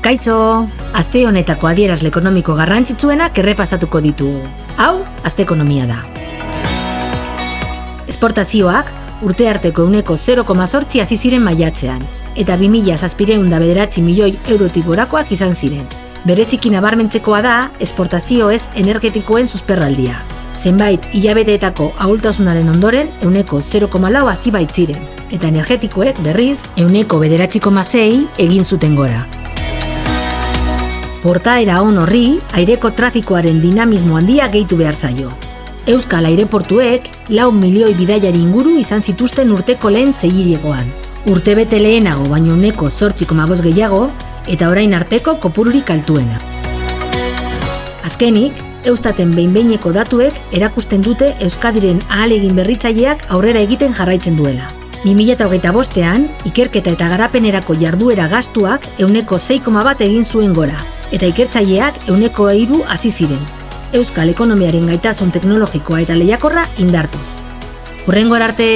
Kaixo, aste honetako adierazle ekonomiko garrantzitsuenak errepasatuko ditugu. Hau, aste ekonomia da. Esportazioak urte arteko 0,8 hasi ziren maiatzean, eta 2.709 milioi eurotik gorakoak izan ziren. Bereziki nabarmentzekoa da esportazio ez energetikoen susperraldia. Zenbait hilabeteetako ahultasunaren ondoren 0,4 hazi baitziren, eta energetikoek berriz 9,6 egin zuten gora. Portaera on horri, aireko trafikoaren dinamismo handia gehitu behar zaio. Euskal aireportuek 4 milioi bidaiari inguru izan zituzten urteko lehen seihilegoan. Urtebete lehenago baino 8,5 gehiago, eta orain arteko kopururik altuena. Azkenik, Eustaten behin-behineko datuek erakusten dute Euskadiren ahalegin berritzaileak aurrera egiten jarraitzen duela. 2025ean, ikerketa eta garapenerako jarduera gastuak 6,1 egin zuen gora, eta ikertzaileak 3 hazi ziren. Euskal ekonomiaren gaitasun teknologikoa eta lehiakorra indartuz. Hurrengora arte!